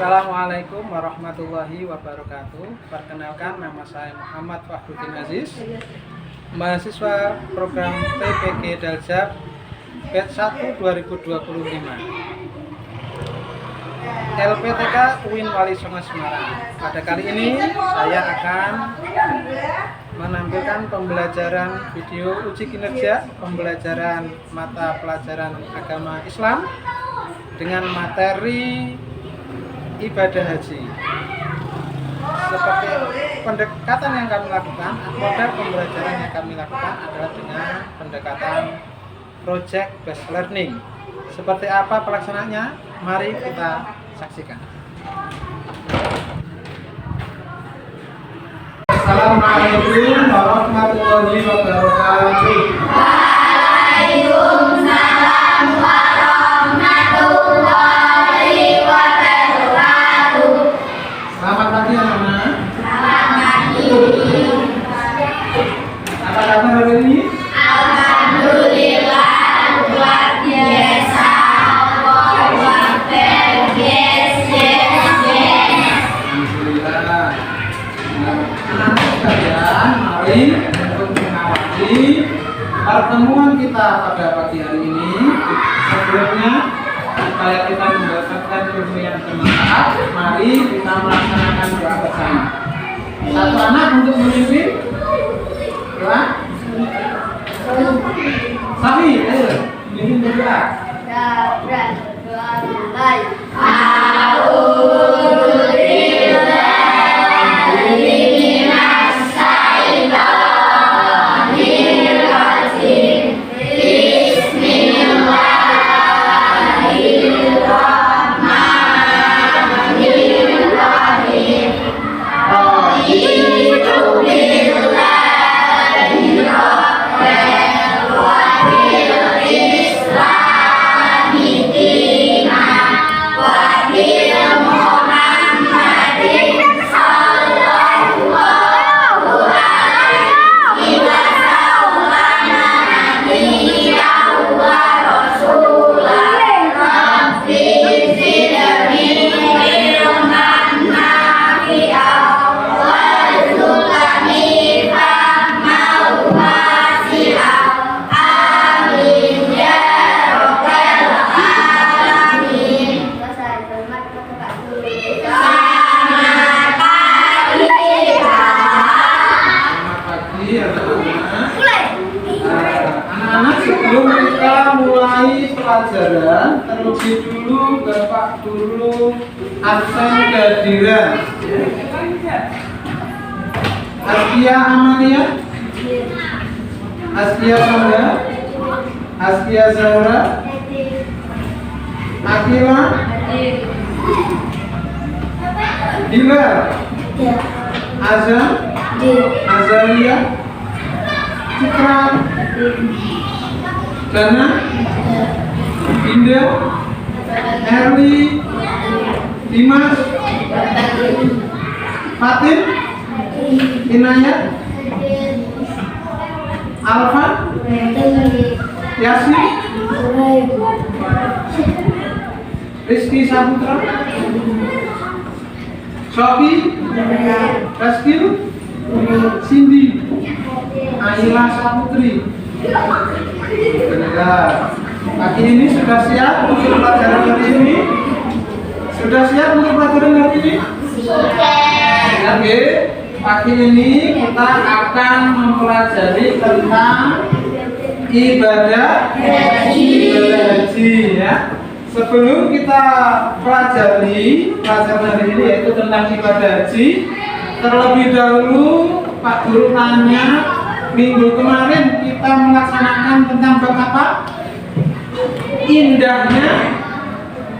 Assalamualaikum warahmatullahi wabarakatuh. Perkenalkan, nama saya Muhammad Fakhruddin Aziz, mahasiswa program PPG Daljab batch 1 2025 LPTK UIN Wali Songo Semarang. Pada kali ini saya akan menampilkan pembelajaran video uji kinerja pembelajaran mata pelajaran agama Islam dengan materi ibadah haji. Seperti pendekatan yang kami lakukan, model pembelajaran yang kami lakukan adalah dengan pendekatan project based learning. Seperti apa pelaksanaannya? Mari kita saksikan. Assalamualaikum warahmatullahi wabarakatuh. Waalaikumsalam warahmatullahi wabarakatuh. Selamat pagi anak-anak. Selamat pagi. Apa kabar hari ini? Alhamdulillah luar biasa. Alhamdulillah. Anak-anak sekalian, mari untuk mengawali pertemuan kita pada pagi hari ini. Sebelumnya, supaya kita mendapatkan ilmu yang bermanfaat, mari kita melaksanakan doa bersama. Satu anak untuk memimpin. Doa. Safi, ayo memimpin berdoa. Anak-anak, sebelum kita mulai pelajaran, terlebih dulu Bapak Guru absen kehadiran. Askia Amalia, Askia Sonda, Askia Zahra, Akila, Dilar, Azam, Azalia, Citra, Dana, Dinda, Erli, Dimas, Fatin, Inayat, Alfa, Yasin, Rizky Saputra, Sofi, Raskil, Cindy, Aila Saputri. Benar. Pagi ini sudah siap untuk pelajaran hari ini? Sudah siap untuk pelajaran hari ini? Sudah. Oke. Pagi ini kita akan mempelajari tentang ibadah haji ya. Sebelum kita pelajari pelajaran hari ini yaitu tentang ibadah haji, terlebih dahulu Pak Guru tanya, minggu kemarin kita melaksanakan tentang bab apa?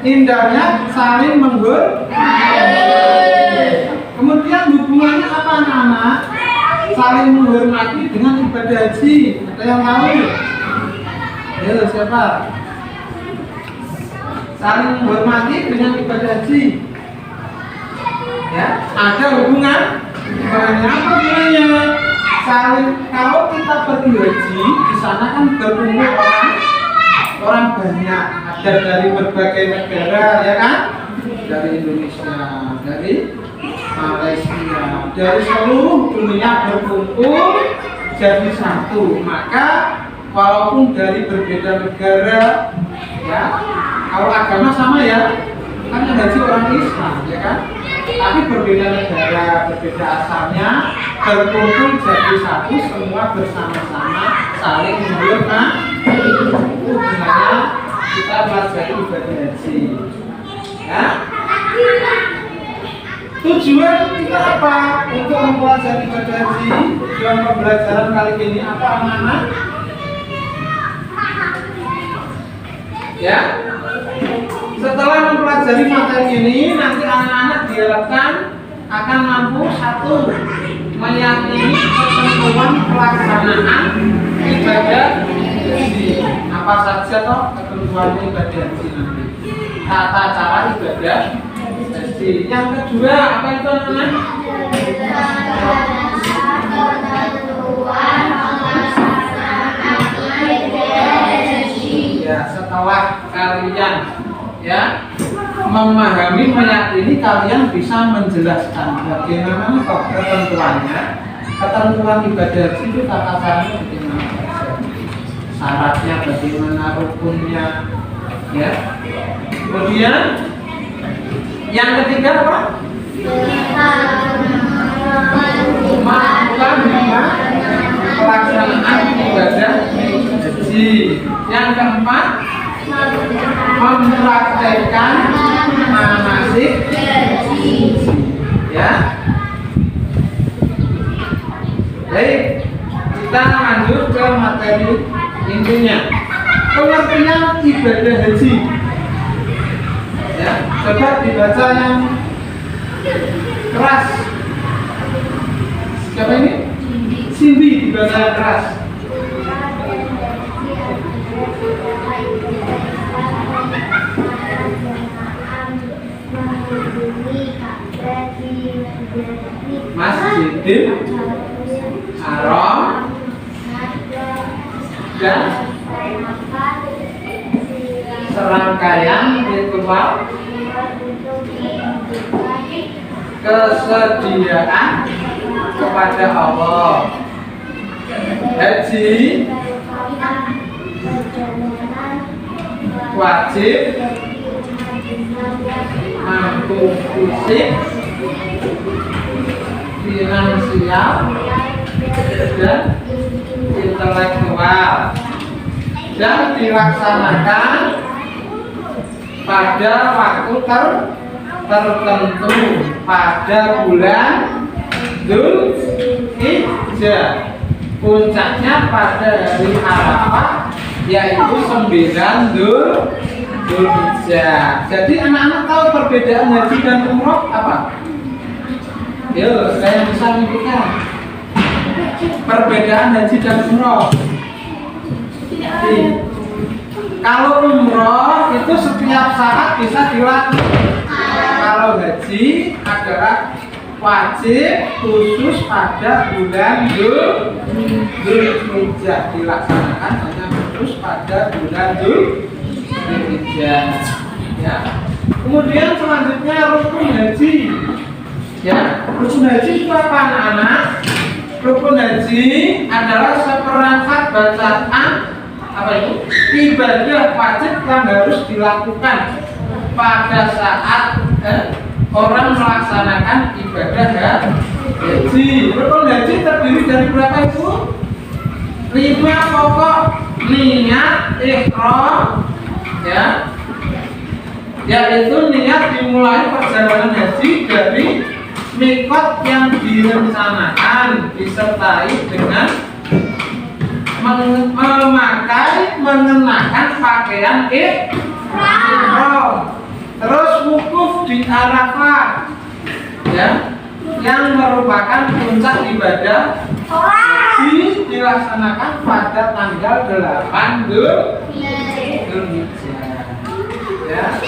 Indahnya saling menghormati. Kemudian hubungannya apa anak-anak? Saling menghormati dengan ibadah haji. Ada yang tahu? Ayo siapa? Saling menghormati dengan ibadah haji. Ya, ada hubungan. Hubungannya apa hubungannya? Saling, kalau kita pergi haji, di sana kan berkumpul orang banyak, ada dari berbagai negara, ya kan? dari Indonesia, dari Malaysia, dari seluruh dunia berkumpul jadi satu. Maka walaupun dari berbeda negara, ya, kalau agama sama ya, kan yang haji orang Islam, ya kan? Tapi berbeda negara, berbeda asalnya, berkumpul jadi satu, semua bersama-sama saling menghormati. Itu gunanya kita belajar ibadah haji. Ya? Tujuan kita apa untuk mempelajari ibadah haji? Tujuan pembelajaran kali ini apa, anak-anak? Ya, setelah mempelajari materi ini, nanti anak-anak diharapkan akan mampu satu, meyakini ketentuan pelaksanaan ibadah haji. Apa saja toh ketentuan ibadah haji nanti? Tata cara ibadah haji. Yang kedua, apa itu anak-anak? Ya, setelah kalian ya memahami, meyakini, kalian bisa menjelaskan bagaimana kok ketentuannya, ketentuan ibadah haji itu tata caranya bagaimana, syaratnya bagaimana, rukunnya, ya. Kemudian yang ketiga apa? Melakukan pelaksanaan ibadah haji. Yang keempat, mempraktekkan manasik haji. Ya. Baik, kita lanjut ke materi intinya. Pengertian ibadah haji. Ya, coba dibaca yang keras. Siapa ini? Cindy, dibaca yang keras. Masjidil Haram dan serangkaian ritual kesediaan kepada Allah. Haji wajib mampu fisik, finansial, dan intelektual, dan dilaksanakan pada waktu tertentu pada bulan Dzulhijjah. Puncaknya pada hari Arafah, yaitu 9 Dzulhijjah. Jadi anak-anak tahu perbedaan haji dan umroh apa? Yuk, saya bisa menunjukkan perbedaan haji dan umroh. Kalau umroh itu setiap saat bisa dilakukan. Kalau haji adalah wajib khusus pada bulan Dzulhijjah, dilaksanakan hanya khusus pada bulan Dzulhijjah. Ya. Kemudian selanjutnya rukun haji. Ya, rukun haji itu apa, anak-anak? Rukun haji adalah seperangkat bacaan apa itu? Ibadah wajib yang harus dilakukan pada saat orang melaksanakan ibadah haji. Rukun haji terdiri dari berapa itu? 5 pokok: niat, ihram, ya, yaitu niat dimulai perjalanan haji dari mikot yang direncanakan, disertai dengan memakai, mengenakan pakaian ihram. Terus wukuf di Arafah, ya, yang merupakan puncak ibadah haji, dilaksanakan pada tanggal 8 Dzulhijjah. Ya.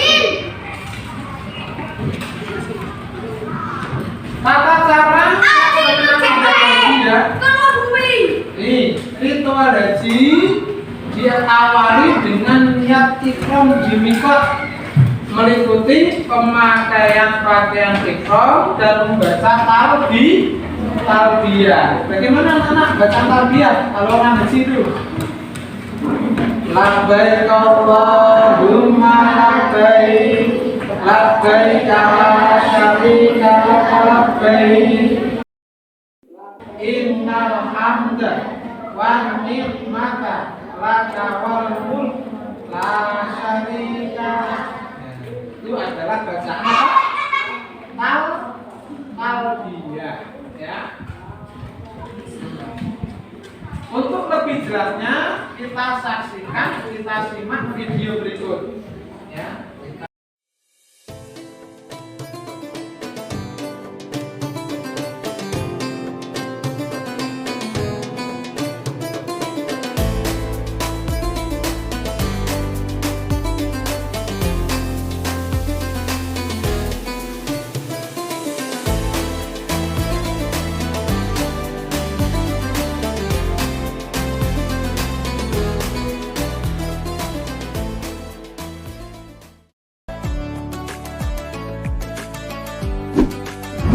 Tata cara haji, ya. Nih, ritual haji diawali dengan niat ihram di mikot. meliputi pemakaian pakaian ihram dan membaca talbiyah. Bagaimana anak baca talbiyah kalau orang haji itu? Labbaik Allahumma labbaik, labbaik la syarika lak labbaik, innal hamda wan ni'mata laka wal mulk la syarika lak. Itu adalah bacaan apa? Talbiyah, ya. Untuk lebih jelasnya kita simak video berikut, ya.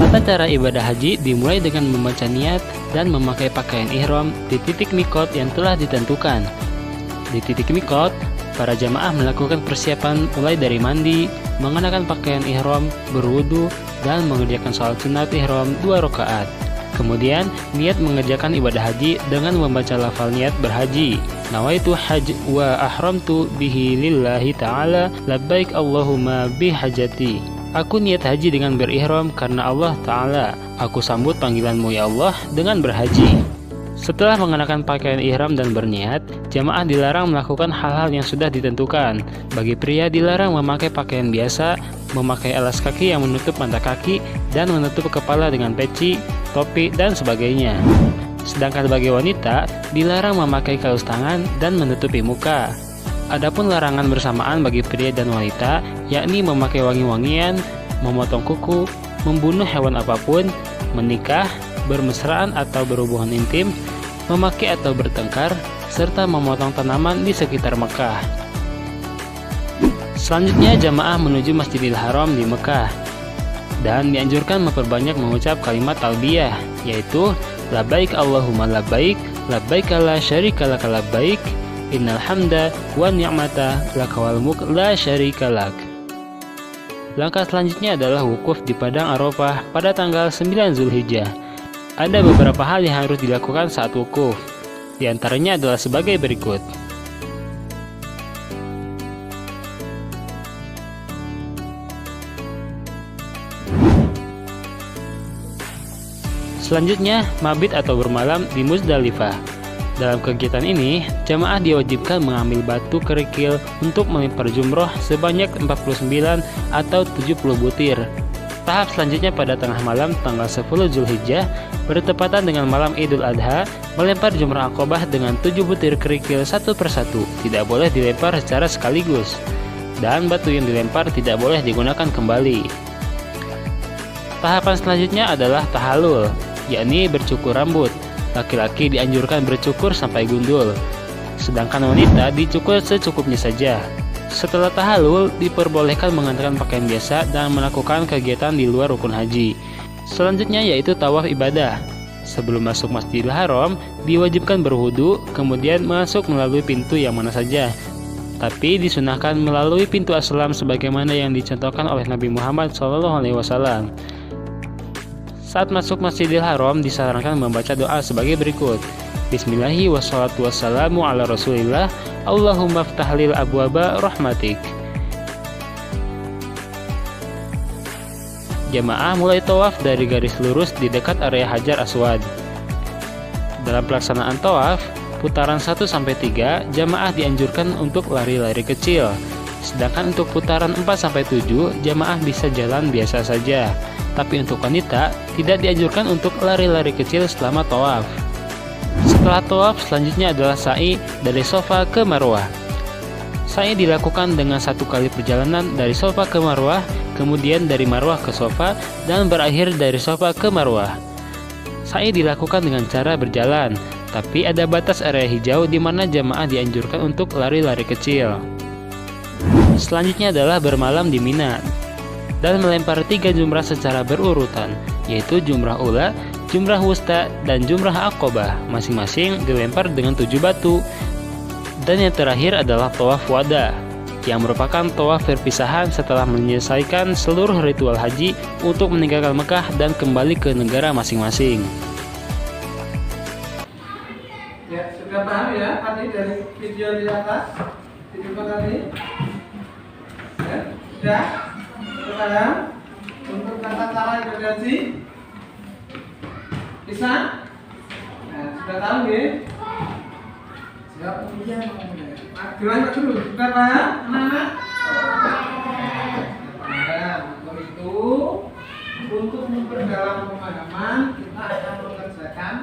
Tata cara ibadah haji dimulai dengan membaca niat dan memakai pakaian ihram di titik mikot yang telah ditentukan. Di titik mikot, para jamaah melakukan persiapan mulai dari mandi, mengenakan pakaian ihram, berwudu, dan mengerjakan salat sunat ihram 2 rakaat. Kemudian, niat mengerjakan ibadah haji dengan membaca lafal niat berhaji. Nawaitu hajj wa ahramtu bihi lillahi ta'ala labbaik Allahumma bihajati. Aku niat haji dengan berihram karena Allah Ta'ala. Aku sambut panggilanmu ya Allah dengan berhaji. Setelah mengenakan pakaian ihram dan berniat, jamaah dilarang melakukan hal-hal yang sudah ditentukan. Bagi pria dilarang memakai pakaian biasa, memakai alas kaki yang menutup mata kaki, dan menutup kepala dengan peci, topi, dan sebagainya. Sedangkan bagi wanita, dilarang memakai kaos tangan dan menutupi muka. Adapun larangan bersamaan bagi pria dan wanita, yakni memakai wangi-wangian, memotong kuku, membunuh hewan apapun, menikah, bermesraan atau berhubungan intim, memaki atau bertengkar, serta memotong tanaman di sekitar Mekah. Selanjutnya jamaah menuju Masjidil Haram di Mekah dan dianjurkan memperbanyak mengucap kalimat talbiyah, yaitu labbaik Allahumma labbaik, labbaik la syarika lak labbaik, innal hamda wan ni'mata laka wal mulk la syarika lak. Langkah selanjutnya adalah wukuf di Padang Arafah pada tanggal 9 Zulhijjah. Ada beberapa hal yang harus dilakukan saat wukuf. Di antaranya adalah sebagai berikut. Selanjutnya, mabit atau bermalam di Muzdalifah. Dalam kegiatan ini, jamaah diwajibkan mengambil batu kerikil untuk melempar jumroh sebanyak 49 atau 70 butir. Tahap selanjutnya pada tengah malam tanggal 10 Zulhijjah bertepatan dengan malam Idul Adha, melempar jumrah Aqobah dengan 7 butir kerikil satu persatu, tidak boleh dilempar secara sekaligus. Dan batu yang dilempar tidak boleh digunakan kembali. Tahapan selanjutnya adalah tahallul, yakni bercukur rambut. Laki-laki dianjurkan bercukur sampai gundul, sedangkan wanita dicukur secukupnya saja. Setelah tahallul, diperbolehkan mengenakan pakaian biasa dan melakukan kegiatan di luar rukun haji. Selanjutnya yaitu tawaf ibadah. Sebelum masuk Masjidil Haram, diwajibkan berwudu, kemudian masuk melalui pintu yang mana saja. Tapi disunahkan melalui pintu aslam sebagaimana yang dicontohkan oleh Nabi Muhammad SAW. Saat masuk Masjidil Haram disarankan membaca doa sebagai berikut. Bismillahi wassalatu wassalamu ala rasulillah, Allahumma ftahlil abwaba rahmatik. Jamaah mulai tawaf dari garis lurus di dekat area Hajar Aswad. Dalam pelaksanaan tawaf, putaran 1-3 jamaah dianjurkan untuk lari-lari kecil. Sedangkan untuk putaran 4-7 jamaah bisa jalan biasa saja. Tapi untuk wanita tidak dianjurkan untuk lari-lari kecil selama tawaf. Setelah tawaf, selanjutnya adalah sa'i dari Safa ke Marwah. Sa'i dilakukan dengan 1 kali perjalanan dari Safa ke Marwah, kemudian dari Marwah ke Safa, dan berakhir dari Safa ke Marwah. Sa'i dilakukan dengan cara berjalan, tapi ada batas area hijau di mana jamaah dianjurkan untuk lari-lari kecil. Selanjutnya adalah bermalam di Mina dan melempar 3 jumrah secara berurutan, yaitu jumrah ula, jumrah wusta, dan jumrah aqobah. Masing-masing dilempar dengan 7 batu. Dan yang terakhir adalah tawaf wada, yang merupakan tawaf perpisahan setelah menyelesaikan seluruh ritual haji untuk meninggalkan Mekah dan kembali ke negara masing-masing. Ya, sudah paham ya tadi dari video di atas, video tadi? Ya, sudah? Sekarang untuk tata cara ibadah haji bisa? Nah, sudah tahu ya? Siap? Iya. Nah, dilanjut dulu. Sudah paham, anak-anak? Nah, untuk itu, untuk memperdalam pemahaman, kita akan mengerjakan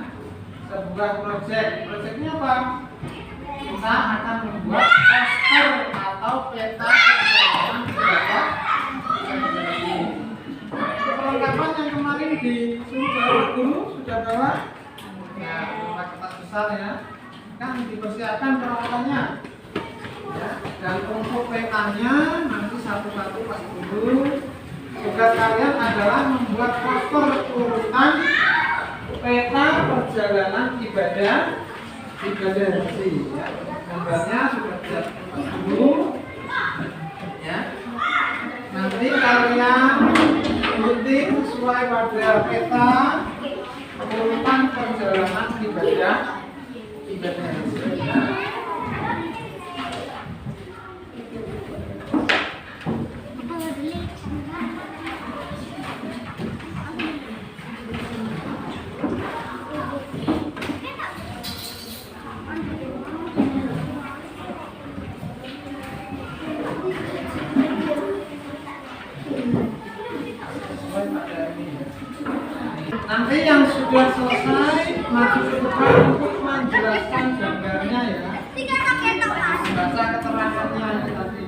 sebuah proyek. Proyeknya apa? Kita akan membuat poster atau peta perjalanan ibadah. Perlengkapan yang kemarin disuruh guru sudah bawa. Nah, kertas besar ya. Kan dipersiapkan peralatannya. Ya, dan untuk petanya nanti satu-satu kasih dulu. Tugas kalian adalah membuat poster urutan peta perjalanan ibadah haji. Ya. Gambarnya sudah disiapkan dulu. Ya. Nanti kalian ikuti sesuai pada peta urutan perjalanan ibadah haji. Ya. Nanti yang sudah selesai maju ke depan untuk menjelaskan gambarnya ya. Baca keterangannya ya tadi.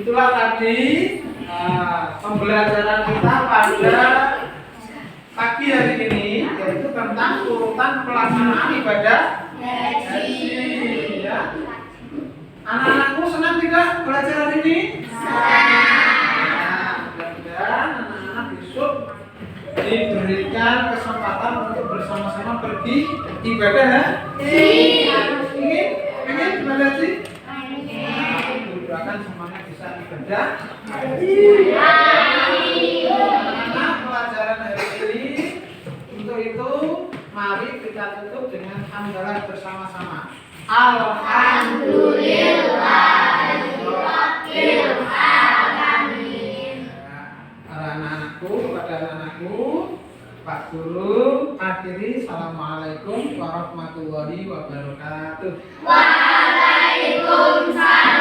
itulah tadi pembelajaran kita pada pagi hari ini, yaitu tentang urutan pelaksanaan ibadah haji. Ya. Anak-anakku senang tidak belajar hari ini? Mudah-mudahan anak-anak besok diberikan kesempatan untuk bersama-sama pergi ibadah haji. Ingin ibadah haji? Doakan semuanya bisa ibadah haji. Anak pelajaran hari ini untuk itu mari kita tutup dengan hamdalah bersama-sama. Alhamdulillahirabbil alamin. Para anak-anakku, kepada anak-anakku, Pak Guru, akhiri Assalamualaikum warahmatullahi wabarakatuh. Waalaikumsalam.